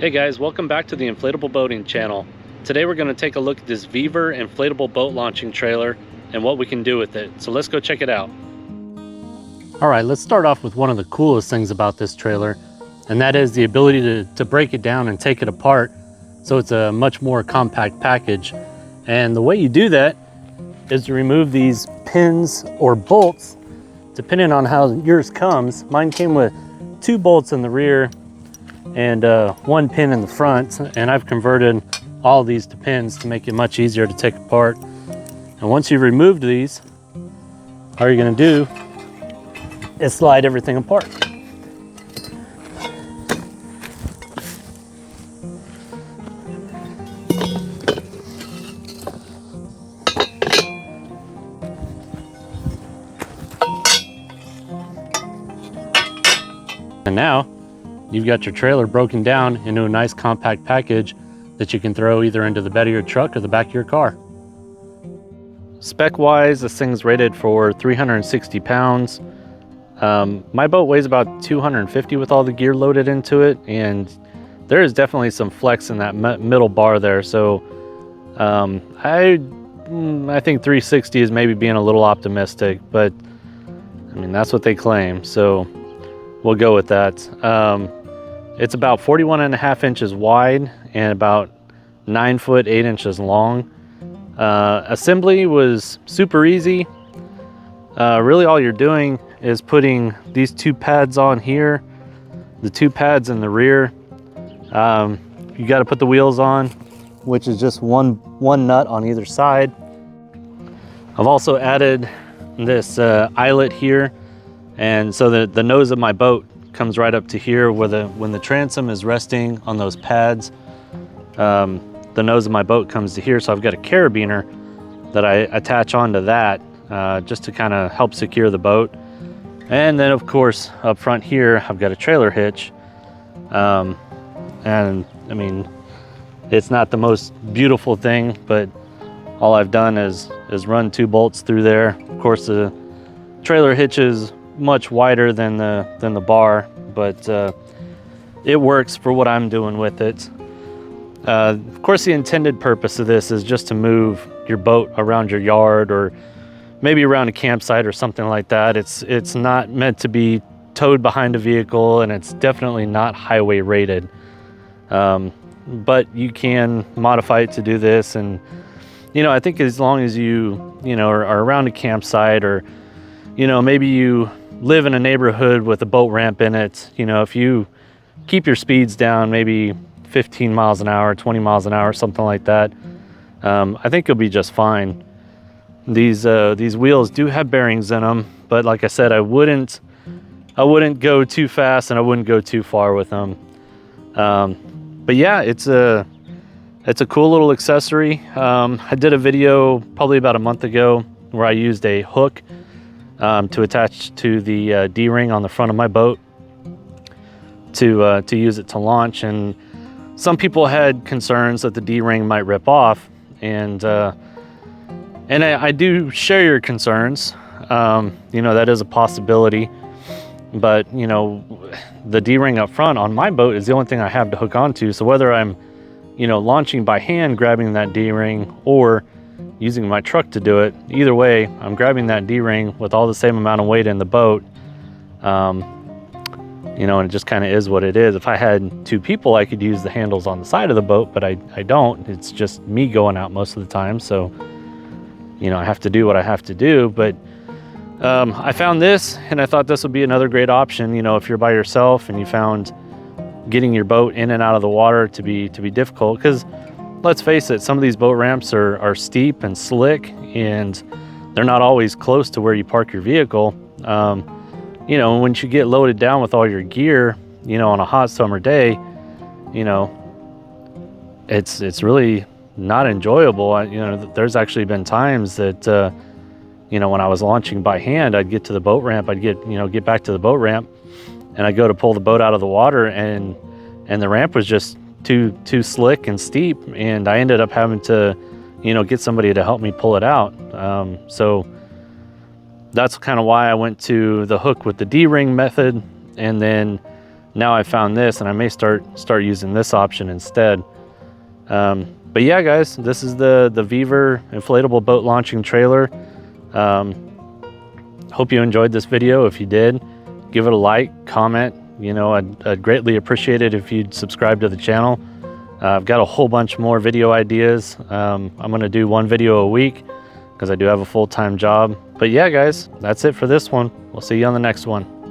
Hey guys, welcome back to the Inflatable Boating channel. Today we're going to take a look at this VEVOR Inflatable Boat Launching Trailer and what we can do with it. So let's go check it out. Alright, let's start off with one of the coolest things about this trailer, and that is the ability to break it down and take it apart so it's a much more compact package. And the way you do that is to remove these pins or bolts, depending on how yours comes. Mine came with 2 bolts in the rear and 1 pin in the front, and I've converted all these to pins to make it much easier to take apart. And once you've removed these, all you're going to do is slide everything apart. And now you've got your trailer broken down into a nice compact package that you can throw either into the bed of your truck or the back of your car. Spec wise, this thing's rated for 360 pounds. My boat weighs about 250 with all the gear loaded into it, and there is definitely some flex in that middle bar there. So I think 360 is maybe being a little optimistic, but I mean, that's what they claim, so we'll go with that. It's about 41.5 inches wide and about 9 foot 8 inches long. Assembly was super easy. Really all you're doing is putting these 2 pads on here, the 2 pads in the rear. You got to put the wheels on, which is just one nut on either side. I've also added this eyelet here, and so the nose of my boat comes right up to here where when the transom is resting on those pads. The nose of my boat comes to here, so I've got a carabiner that I attach onto that just to kind of help secure the boat. And then of course up front here I've got a trailer hitch, and I mean, it's not the most beautiful thing, but all I've done is run 2 bolts through there. Of course the trailer hitch is much wider than the bar, but it works for what I'm doing with it. Of course, the intended purpose of this is just to move your boat around your yard or maybe around a campsite or something like that. It's not meant to be towed behind a vehicle, and it's definitely not highway rated. But you can modify it to do this, and I think as long as you are around a campsite, or maybe you live in a neighborhood with a boat ramp in it, if you keep your speeds down, maybe 15 miles an hour, 20 miles an hour, something like that, I think you'll be just fine. These wheels do have bearings in them, but like I said, I wouldn't go too fast and I wouldn't go too far with them. But yeah, it's a cool little accessory. I did a video probably about a month ago where I used a hook to attach to the D-ring on the front of my boat to use it to launch, and some people had concerns that the D-ring might rip off, and I do share your concerns. That is a possibility, but the D-ring up front on my boat is the only thing I have to hook onto. So whether I'm launching by hand, grabbing that D-ring, or using my truck to do it, either way I'm grabbing that D-ring with all the same amount of weight in the boat. And it just kind of is what it is. If I had 2 people, I could use the handles on the side of the boat, but I don't. It's just me going out most of the time, so I have to do what I have to do. But I found this, and I thought this would be another great option. If you're by yourself and you found getting your boat in and out of the water to be difficult, because let's face it, some of these boat ramps are steep and slick, and they're not always close to where you park your vehicle. Once you get loaded down with all your gear, on a hot summer day, it's really not enjoyable. There's actually been times that, when I was launching by hand, I'd get to the boat ramp, I'd get back to the boat ramp, and I'd go to pull the boat out of the water, and the ramp was just too slick and steep, and I ended up having to, get somebody to help me pull it out. So that's kind of why I went to the hook with the D-ring method, and then now I found this, and I may start using this option instead. But yeah, guys, this is the VEVOR inflatable boat launching trailer. Hope you enjoyed this video. If you did, give it a like, comment. You know, I'd greatly appreciate it if you'd subscribe to the channel. I've got a whole bunch more video ideas. I'm gonna do one video a week because I do have a full-time job. But yeah, guys, that's it for this one. We'll see you on the next one.